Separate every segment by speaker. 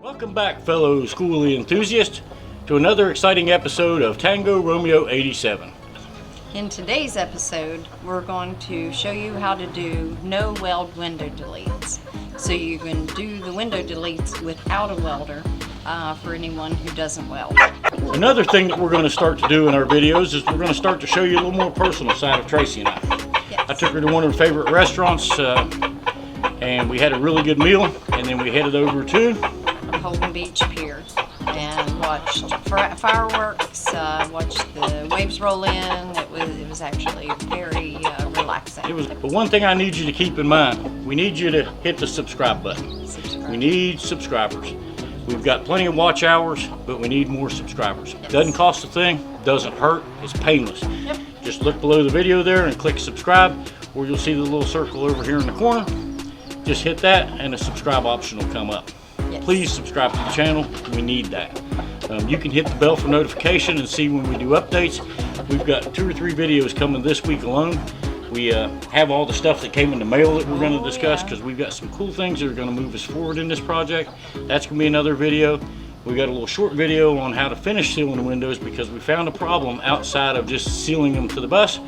Speaker 1: Welcome back, fellow skoolie enthusiasts, to another exciting episode of Tango Romeo 87.
Speaker 2: In today's episode, we're going to show you how to do no weld window deletes. So you can do the window deletes without a welder for anyone who doesn't weld.
Speaker 1: Another thing that we're going to start to do in our videos is we're going to start to show you a little more personal side of Tracy and I.
Speaker 2: Yes.
Speaker 1: I took her to one of her favorite restaurants and we had a really good meal, and then we headed over to
Speaker 2: Holden Beach Pier and watched fireworks, watched the waves roll in. It was actually very relaxing.
Speaker 1: But one thing I need you to keep in mind, we need you to hit the subscribe button. We need subscribers. We've got plenty of watch hours, but we need more subscribers.
Speaker 2: Yes.
Speaker 1: Doesn't cost a thing, doesn't hurt, it's painless.
Speaker 2: Yep.
Speaker 1: Just look below the video there and click subscribe, or you'll see the little circle over here in the corner. Just hit that and the subscribe option will come up.
Speaker 2: Yes.
Speaker 1: Please subscribe to the channel, we need that. You can hit the bell for notification and see when we do updates. We've got 2 or 3 videos coming this week alone. We have all the stuff that came in the mail that we're going to discuss, because we've got some cool things that are going to move us forward in this project. That's going to be another video. We got a little short video on how to finish sealing the windows, because we found a problem outside of just sealing them to the bus.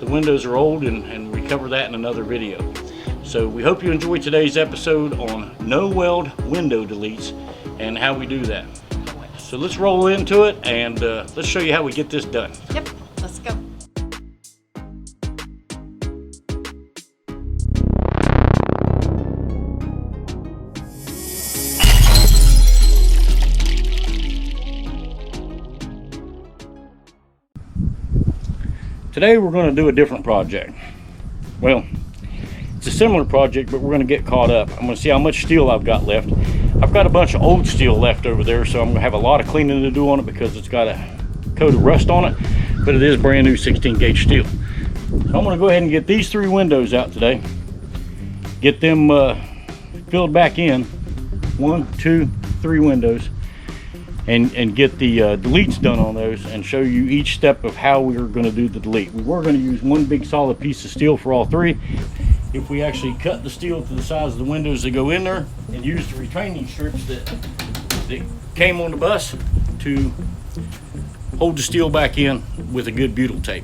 Speaker 1: The windows are old, and we cover that in another video. So we hope you enjoyed today's episode on no weld window deletes and how we do that. So let's roll into it and let's show you how we get this done.
Speaker 2: Yep, let's go.
Speaker 1: Today we're going to do a different project. Well, it's a similar project, but we're going to get caught up. I'm going to see how much steel I've got left. I've got a bunch of old steel left over there, so I'm going to have a lot of cleaning to do on it because it's got a coat of rust on it, but it is brand new 16 gauge steel. So I'm going to go ahead and get these 3 windows out today. Get them filled back in. 1, 2, 3 windows. And get the deletes done on those and show you each step of how we are going to do the delete. We were going to use one big solid piece of steel for all 3. If we actually cut the steel to the size of the windows that go in there and use the retaining strips that came on the bus to hold the steel back in with a good butyl tape.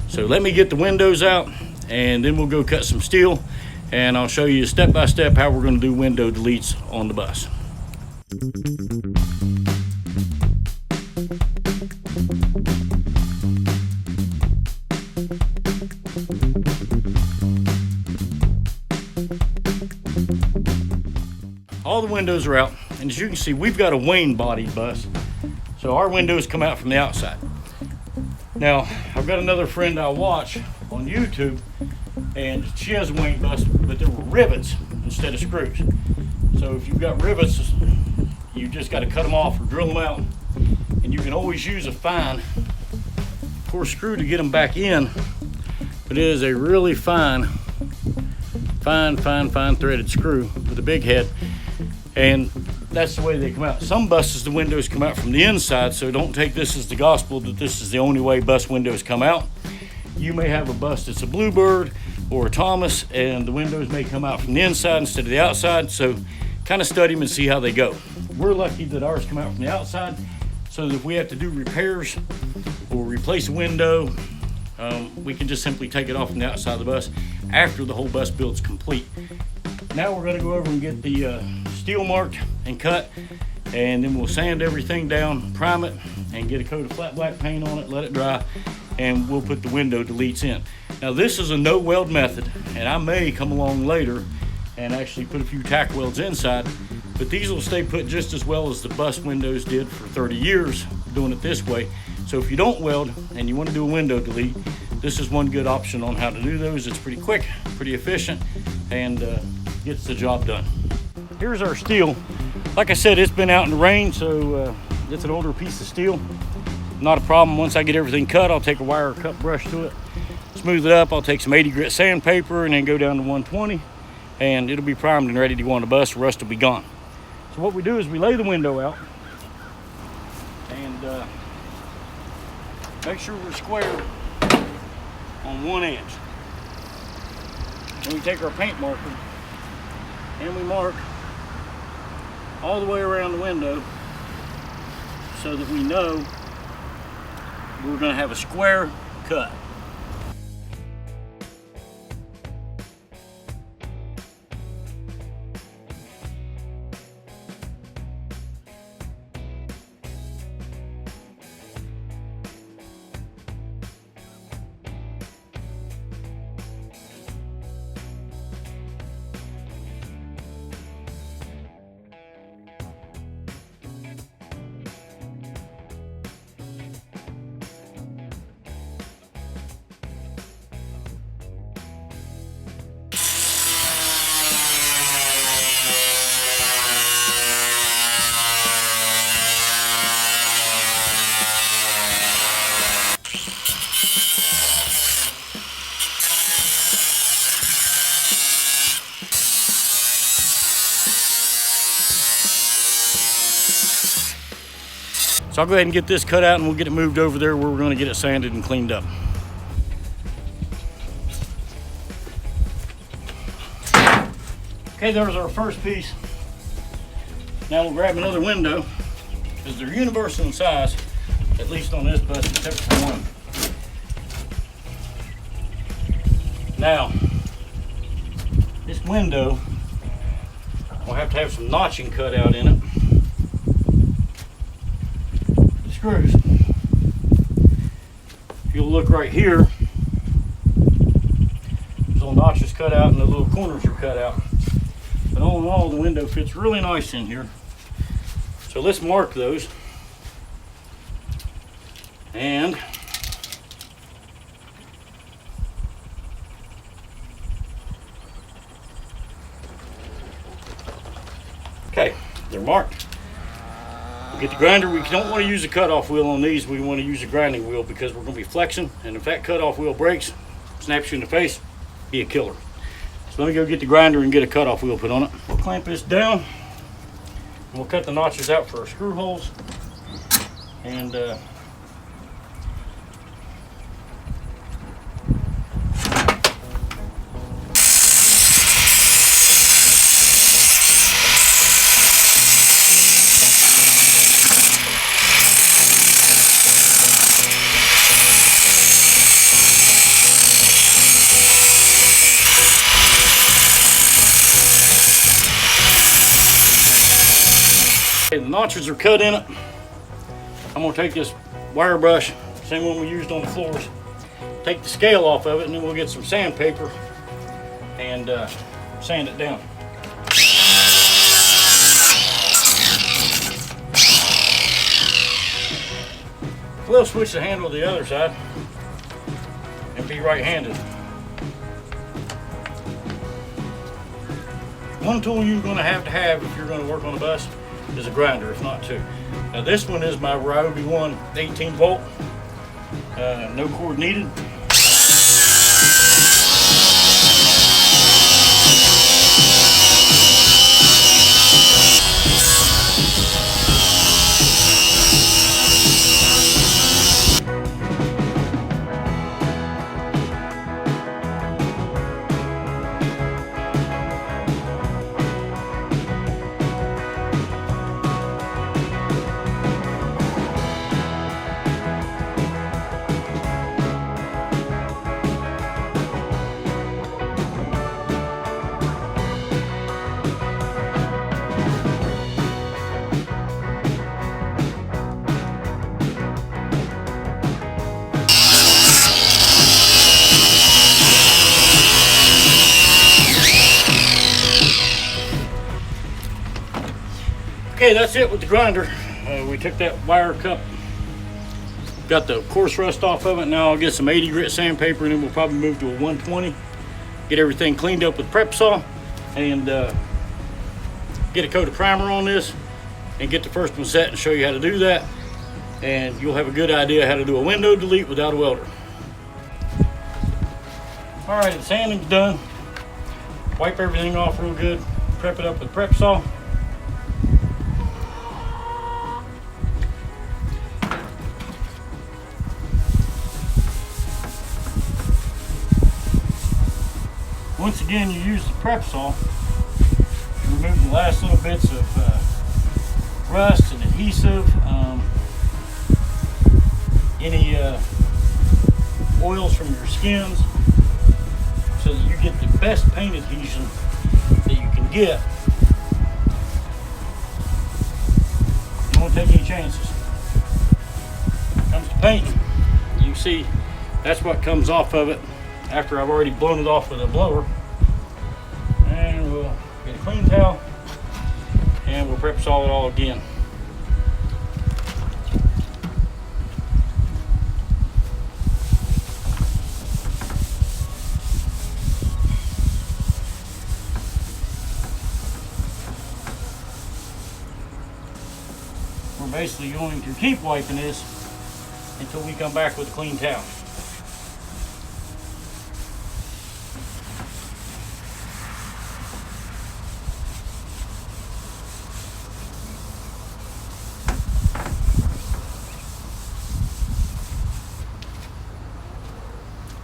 Speaker 1: So let me get the windows out and then we'll go cut some steel, and I'll show you step by step how we're going to do window deletes on the bus. All the windows are out, and as you can see, we've got a Wayne body bus, so our windows come out from the outside. Now, I've got another friend I watch on YouTube, and she has a Wayne bus, but there were rivets instead of screws. So if you've got rivets, you just got to cut them off or drill them out, and you can always use a fine core screw to get them back in, but it is a really fine threaded screw with a big head, and that's the way they come out. Some buses, the windows come out from the inside, so don't take this as the gospel that this is the only way bus windows come out. You may have a bus that's a Bluebird or a Thomas, and the windows may come out from the inside instead of the outside, so kind of study them and see how they go. We're lucky that ours come out from the outside, so that if we have to do repairs or replace a window, we can just simply take it off from the outside of the bus after the whole bus build's complete. Now we're going to go over and get the steel marked and cut, and then we'll sand everything down, prime it, and get a coat of flat black paint on it, let it dry, and we'll put the window deletes in. Now this is a no weld method, and I may come along later and actually put a few tack welds inside, but these will stay put just as well as the bus windows did for 30 years doing it this way. So if you don't weld and you want to do a window delete, this is one good option on how to do those. It's pretty quick, pretty efficient, and gets the job done. Here's our steel. Like I said, it's been out in the rain, so it's an older piece of steel. Not a problem. Once I get everything cut, I'll take a wire cut brush to it, smooth it up. I'll take some 80 grit sandpaper and then go down to 120, and it'll be primed and ready to go on the bus. The rust will be gone. So what we do is we lay the window out and make sure we're square on one edge. Then we take our paint marker and we mark all the way around the window so that we know we're going to have a square cut. So I'll go ahead and get this cut out and we'll get it moved over there where we're going to get it sanded and cleaned up. Okay, there's our first piece. Now we'll grab another window because they're universal in size, at least on this bus, except for one. Now, this window will have to have some notching cut out in it. Screws. If you'll look right here, there's little notches cut out and the little corners are cut out. But all in all, the window fits really nice in here. So let's mark those. And okay, they're marked. Get the grinder. We don't want to use a cutoff wheel on these. We want to use a grinding wheel because we're going to be flexing, and if that cutoff wheel breaks, snaps you in the face, be a killer. So let me go get the grinder and get a cutoff wheel put on it. We'll clamp this down and we'll cut the notches out for our screw holes. And the notches are cut in it. I'm going to take this wire brush, same one we used on the floors, take the scale off of it, and then we'll get some sandpaper and sand it down. We'll switch the handle to the other side and be right-handed. One tool you're going to have if you're going to work on a bus is a grinder, if not two. Now this one is my Ryobi 1 18 volt, no cord needed. Okay, that's it with the grinder. We took that wire cup, got the coarse rust off of it. Now I'll get some 80 grit sandpaper and then we'll probably move to a 120. Get everything cleaned up with prep saw and get a coat of primer on this and get the first one set and show you how to do that. And you'll have a good idea how to do a window delete without a welder. All right, the sanding's done. Wipe everything off real good, prep it up with prep saw. Once again, you use the prep saw to remove the last little bits of rust and adhesive, any oils from your skins, so that you get the best paint adhesion that you can get. You don't take any chances. When it comes to painting, you see that's what comes off of it after I've already blown it off with a blower. And we'll get a clean towel and we'll prep saw it all again. We're basically going to keep wiping this until we come back with a clean towel.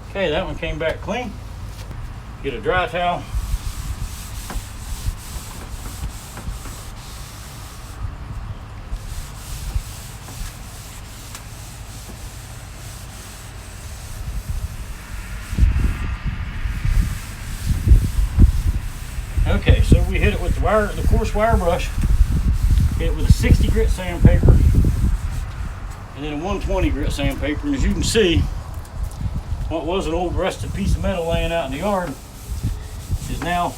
Speaker 1: Okay, that one came back clean. Get a dry towel. Okay, so we hit it with the coarse wire brush, hit it with a 60 grit sandpaper, and then a 120 grit sandpaper. And as you can see, what was an old rusted piece of metal laying out in the yard is now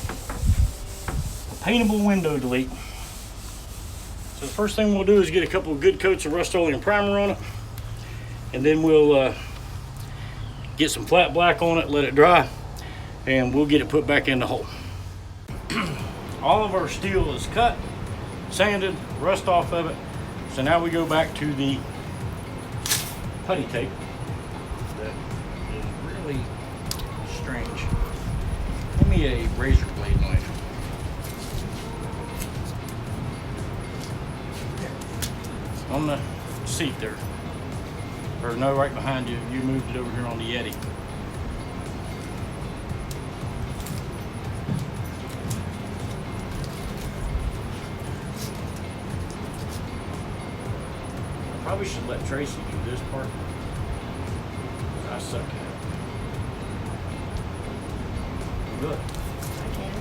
Speaker 1: a paintable window delete. So the first thing we'll do is get a couple of good coats of Rust-Oleum primer on it, and then we'll get some flat black on it, let it dry, and we'll get it put back in the hole. All of our steel is cut, sanded, rust off of it. So now we go back to the putty tape. That is really strange. Give me a razor blade knife. On the seat there. Or no, right behind you. You moved it over here on the Yeti. Probably should let Tracy do this part. I suck at it. Good.
Speaker 2: I can.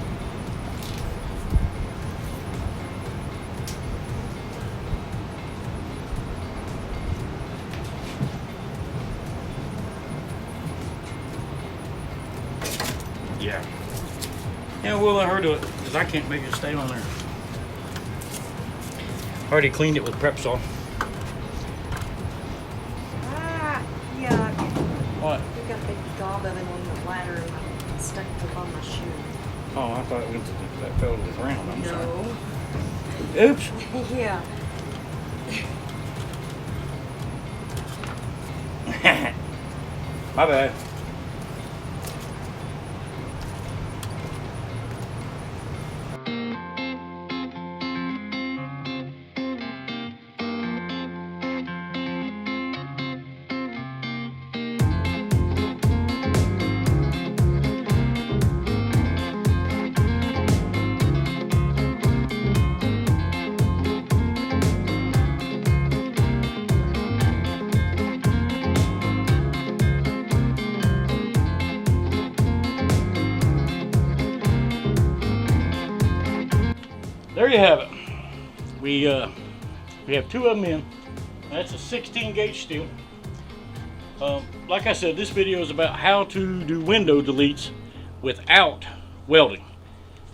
Speaker 1: Yeah. Yeah, we'll let her do it because I can't make it stay on there. Already cleaned it with prep saw. What?
Speaker 3: We got a big gob of it on the ladder and I stuck it on my shoe.
Speaker 1: Oh, I thought it went to that fell to the ground. I'm sorry.
Speaker 3: No.
Speaker 1: Oops.
Speaker 3: Yeah.
Speaker 1: My bad. There you have it. We have two of them in. That's a 16 gauge steel. Like I said, this video is about how to do window deletes without welding.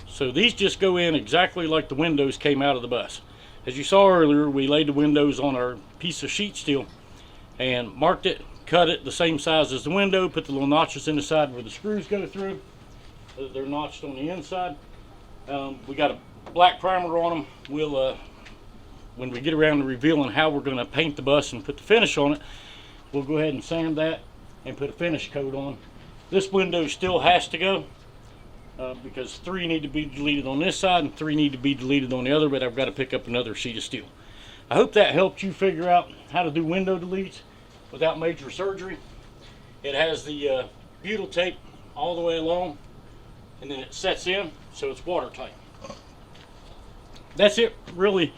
Speaker 1: So these just go in exactly like the windows came out of the bus. As you saw earlier, we laid the windows on our piece of sheet steel and marked it, cut it the same size as the window, put the little notches in the side where the screws go through. They're notched on the inside. We got a black primer on them. We'll when we get around to revealing how we're going to paint the bus and put the finish on it, we'll go ahead and sand that and put a finish coat on. This window still has to go because 3 need to be deleted on this side and 3 need to be deleted on the other, but I've got to pick up another sheet of steel. I hope that helped you figure out how to do window deletes without major surgery. It has the butyl tape all the way along, and then it sets in so it's watertight. That's it really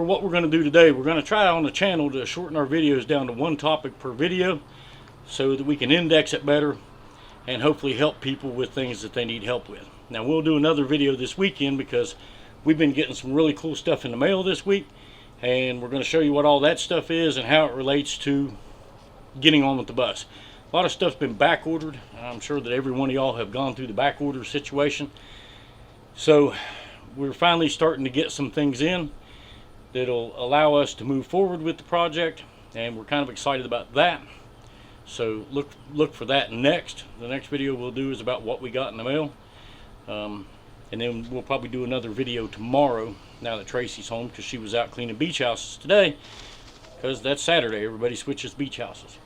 Speaker 1: for what we're going to do today, we're going to try on the channel to shorten our videos down to one topic per video so that we can index it better and hopefully help people with things that they need help with. Now, we'll do another video this weekend because we've been getting some really cool stuff in the mail this week, and we're going to show you what all that stuff is and how it relates to getting on with the bus. A lot of stuff's been back ordered. I'm sure that every one of y'all have gone through the back order situation. So we're finally starting to get some things in that'll allow us to move forward with the project, and we're kind of excited about that. So look for that next. The next video we'll do is about what we got in the mail. And then we'll probably do another video tomorrow now that Tracy's home, because she was out cleaning beach houses today, because that's Saturday. Everybody switches beach houses.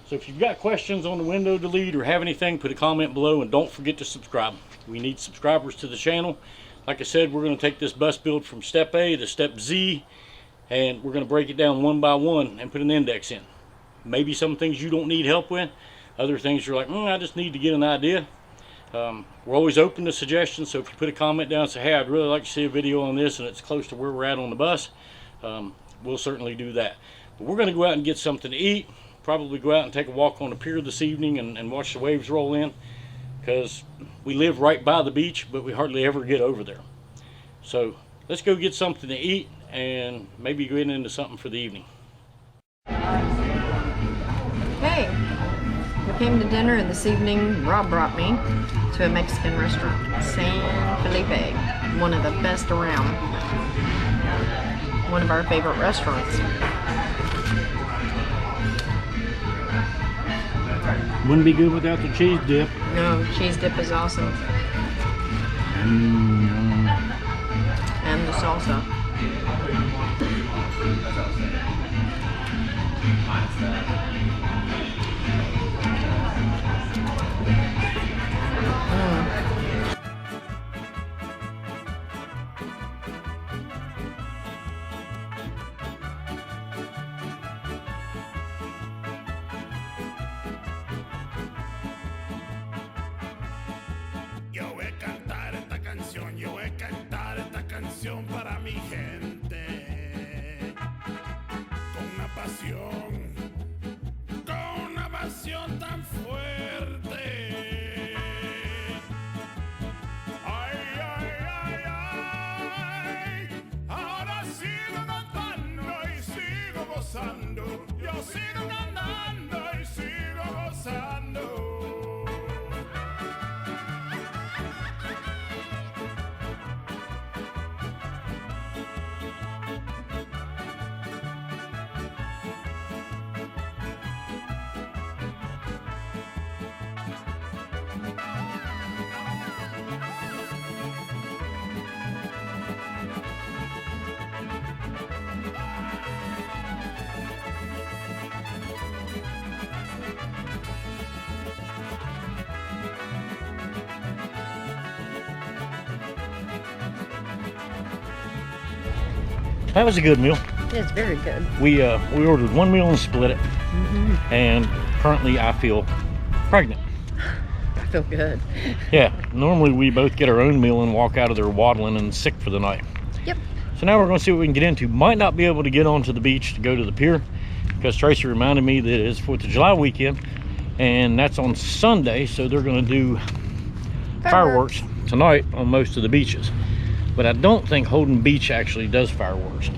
Speaker 1: So if you've got questions on the window delete or have anything, put a comment below, and don't forget to subscribe. We need subscribers to the channel. Like I said, we're going to take this bus build from step A to step Z, and we're going to break it down one by one and put an index in. Maybe some things you don't need help with. Other things you're like, I just need to get an idea. We're always open to suggestions, so if you put a comment down and say, hey, I'd really like to see a video on this and it's close to where we're at on the bus, we'll certainly do that. But we're going to go out and get something to eat, probably go out and take a walk on the pier this evening and watch the waves roll in, because we live right by the beach, but we hardly ever get over there. So let's go get something to eat and maybe get into something for the evening.
Speaker 2: Okay, we came to dinner, and this evening Rob brought me to a Mexican restaurant, San Felipe, one of the best around, one of our favorite restaurants.
Speaker 1: Wouldn't be good without the cheese dip.
Speaker 2: No, cheese dip is awesome. And the salsa.
Speaker 4: Yo voy a cantar esta canción, yo voy a cantar esta canción para mi gente. Con una pasión tan fuerte. Ay, ay, ay, ay. Ahora sigo cantando y sigo gozando. Yo sigo cantando y sigo gozando.
Speaker 1: That was a good meal.
Speaker 2: It's very good.
Speaker 1: We ordered one meal and split it. And currently I feel pregnant.
Speaker 2: I feel good.
Speaker 1: Yeah, normally we both get our own meal and walk out of there waddling and sick for the night.
Speaker 2: Yep.
Speaker 1: So now we're going to see what we can get into. Might not be able to get onto the beach to go to the pier, because Tracy reminded me that it's 4th of July weekend, and that's on Sunday, so they're going to do fireworks tonight on most of the beaches. But I don't think Holden Beach actually does fireworks.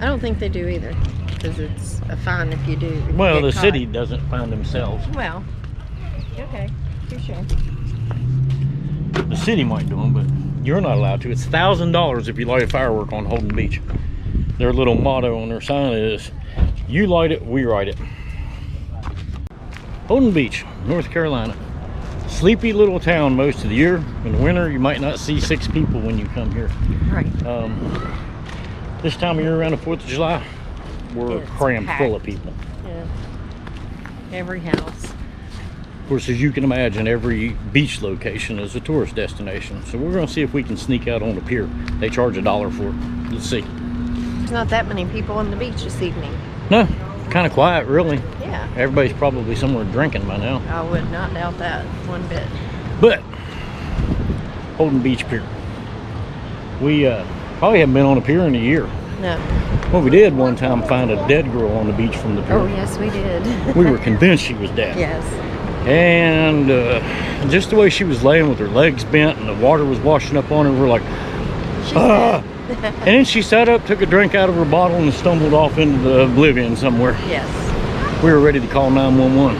Speaker 2: I don't think they do either, because it's a fine if you do. If
Speaker 1: Well,
Speaker 2: you
Speaker 1: the
Speaker 2: get caught.
Speaker 1: city doesn't find themselves.
Speaker 2: Well, okay, touche.
Speaker 1: The city might do them, but you're not allowed to. It's $1,000 if you light a firework on Holden Beach. Their little motto on their sign is, you light it, we ride it. Holden Beach, North Carolina. Sleepy little town most of the year. In the winter, you might not see 6 people when you come here.
Speaker 2: Right.
Speaker 1: This time of year around the 4th of July, we're
Speaker 2: It's
Speaker 1: crammed
Speaker 2: packed.
Speaker 1: full of people.
Speaker 2: Yeah. Every house.
Speaker 1: Of course, as you can imagine, every beach location is a tourist destination. So we're going to see if we can sneak out on the pier. They charge $1 for it. Let's see.
Speaker 2: There's not that many people on the beach this evening.
Speaker 1: No, kind of quiet, really.
Speaker 2: Yeah.
Speaker 1: Everybody's probably somewhere drinking by now.
Speaker 2: I would not doubt that one bit.
Speaker 1: But Holden Beach Pier. We probably haven't been on a pier in a year.
Speaker 2: No.
Speaker 1: Well, we did one time find a dead girl on the beach from the pier.
Speaker 2: Oh, yes, we did.
Speaker 1: We were convinced she was dead.
Speaker 2: Yes.
Speaker 1: And just the way she was laying with her legs bent and the water was washing up on her, we're like,
Speaker 2: She's
Speaker 1: ah.
Speaker 2: dead.
Speaker 1: And then she sat up, took a drink out of her bottle, and stumbled off into the oblivion somewhere.
Speaker 2: Yes.
Speaker 1: We were ready to call 911.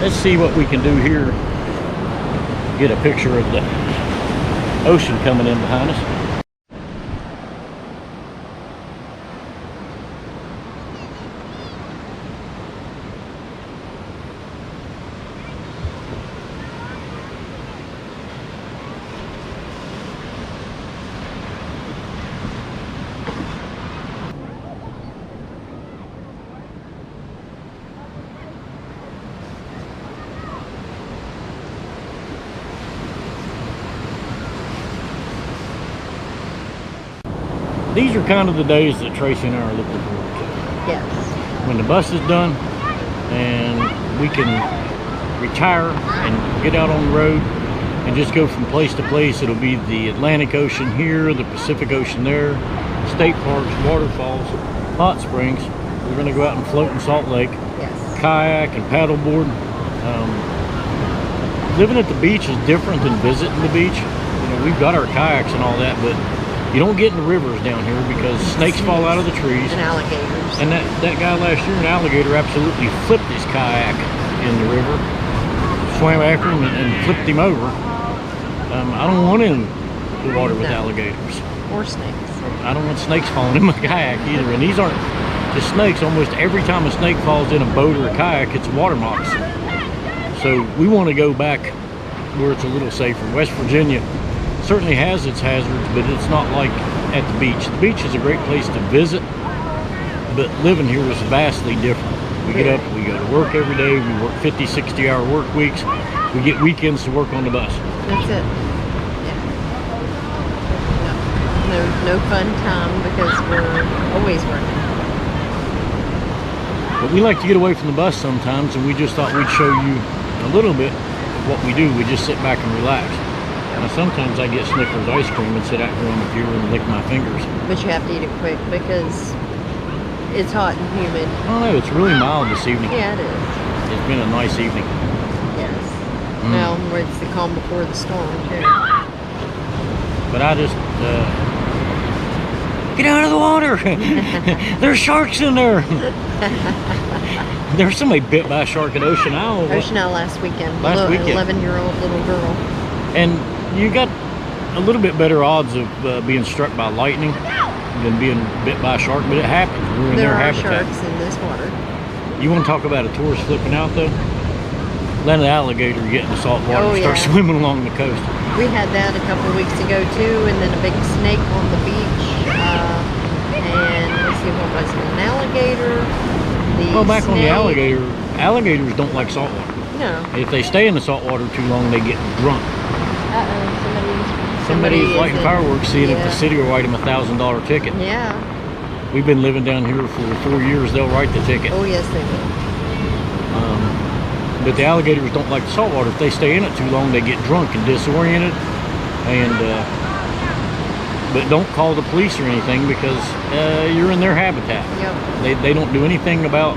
Speaker 1: Let's see what we can do here. Get a picture of the ocean coming in behind us. These are kind of the days that Tracy and I are looking forward to.
Speaker 2: Yes.
Speaker 1: When the bus is done and we can retire and get out on the road and just go from place to place. It'll be the Atlantic Ocean here, the Pacific Ocean there, state parks, waterfalls, hot springs. We're going to go out and float in Salt Lake,
Speaker 2: Yes.
Speaker 1: kayak and paddleboard. Living at the beach is different than visiting the beach. You know, we've got our kayaks and all that, but you don't get in the rivers down here because snakes fall out of the trees.
Speaker 2: And alligators.
Speaker 1: And that guy last year, an alligator, absolutely flipped his kayak in the river, swam after him and flipped him over. I don't want in the water with alligators.
Speaker 2: Or snakes.
Speaker 1: I don't want snakes falling in my kayak either. And these aren't just snakes. Almost every time a snake falls in a boat or a kayak, it's a water moccasin. So we want to go back where it's a little safer. West Virginia certainly has its hazards, but it's not like at the beach. The beach is a great place to visit, but living here is vastly different. We get up, we go to work every day, we work 50, 60-hour work weeks. We get weekends to work on the bus.
Speaker 2: That's it. Yeah. No fun time because we're always working.
Speaker 1: But we like to get away from the bus sometimes, and we just thought we'd show you a little bit of what we do. We just sit back and relax. Now sometimes I get Snickers ice cream and sit out here on the pier and lick my fingers.
Speaker 2: But you have to eat it quick because it's hot and humid.
Speaker 1: I don't know, it's really mild this evening.
Speaker 2: Yeah, it is.
Speaker 1: It's been a nice evening.
Speaker 2: Yes. Now it's the calm before the storm too.
Speaker 1: But I just, get out of the water! There's sharks in there! There's somebody bit by a shark at Ocean Isle.
Speaker 2: Ocean Isle last weekend.
Speaker 1: Last weekend.
Speaker 2: 11-year-old little girl.
Speaker 1: And you got a little bit better odds of being struck by lightning than being bit by a shark, but it happens. We're in
Speaker 2: There
Speaker 1: their
Speaker 2: are
Speaker 1: habitat.
Speaker 2: sharks in this water.
Speaker 1: You want to talk about a tourist flipping out though? Let an alligator get in the salt water
Speaker 2: Oh,
Speaker 1: and start
Speaker 2: yeah.
Speaker 1: swimming along the coast.
Speaker 2: We had that a couple of weeks ago too, and then a big snake on the beach. And let's see, what was it? An alligator.
Speaker 1: Well, back on the
Speaker 2: snake.
Speaker 1: alligator, alligators don't like salt water.
Speaker 2: No.
Speaker 1: If they stay in the salt water too long, they get drunk. Somebody's lighting
Speaker 2: isn't-
Speaker 1: fireworks, seeing if the
Speaker 2: yeah.
Speaker 1: city will write them $1,000 ticket.
Speaker 2: Yeah.
Speaker 1: We've been living down here for 4 years. They'll write the ticket.
Speaker 2: Oh, yes, they will.
Speaker 1: But the alligators don't like the salt water. If they stay in it too long, they get drunk and disoriented. And but don't call the police or anything because you're in their habitat.
Speaker 2: Yep.
Speaker 1: They don't do anything about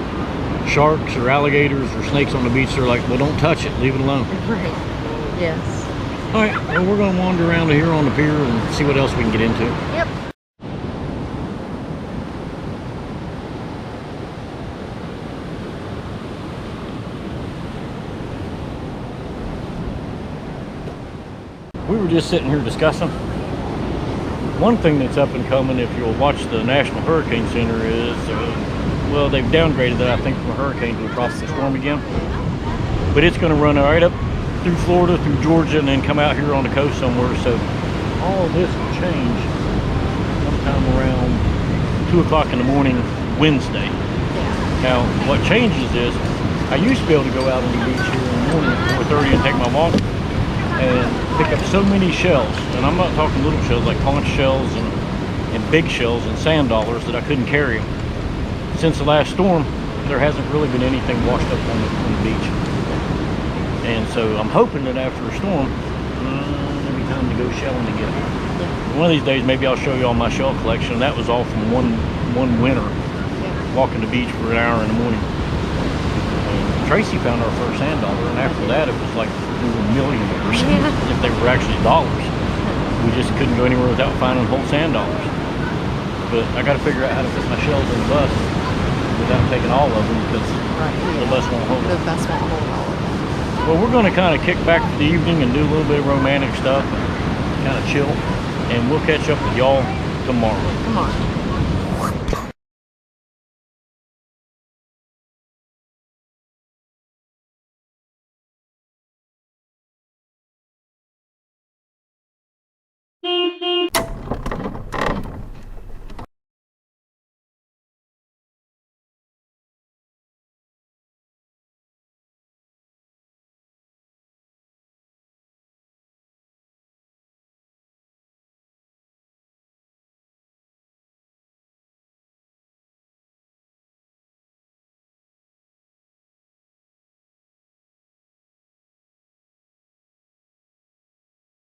Speaker 1: sharks or alligators or snakes on the beach. They're like, well, don't touch it. Leave it alone.
Speaker 2: Right. Yes.
Speaker 1: All right. Well, we're going to wander around here on the pier and see what else we can get into.
Speaker 2: Yep.
Speaker 1: We were just sitting here discussing. One thing that's up and coming, if you'll watch the National Hurricane Center, is, well, they've downgraded that, I think, from a hurricane to a tropical storm again. But it's going to run right up through Florida, through Georgia, and then come out here on the coast somewhere. So all of this will change sometime around 2 o'clock in the morning Wednesday.
Speaker 2: Yeah.
Speaker 1: Now, what changes is, I used to be able to go out on the beach here in the morning at 4:30 and take my walk and pick up so many shells, and I'm not talking little shells like conch shells and big shells and sand dollars that I couldn't carry them. Since the last storm, there hasn't really been anything washed up on the beach. And so I'm hoping that after a storm, it'll be time to go shelling again.
Speaker 2: Yeah.
Speaker 1: One of these days, maybe I'll show you all my shell collection. That was all from one winter, walking the beach for an hour in the morning. And Tracy found our first sand dollar, and after that, it was like we were millionaires if they were actually dollars. We just couldn't go anywhere without finding whole sand dollars. But I got to figure out how to put my shells in the bus without taking all of them, because the bus won't hold
Speaker 5: The
Speaker 1: them.
Speaker 5: bus won't hold all of them.
Speaker 1: Well, we're going to kind of kick back for the evening and do a little bit of romantic stuff and kind of chill. And we'll catch up with y'all tomorrow.
Speaker 5: Come on.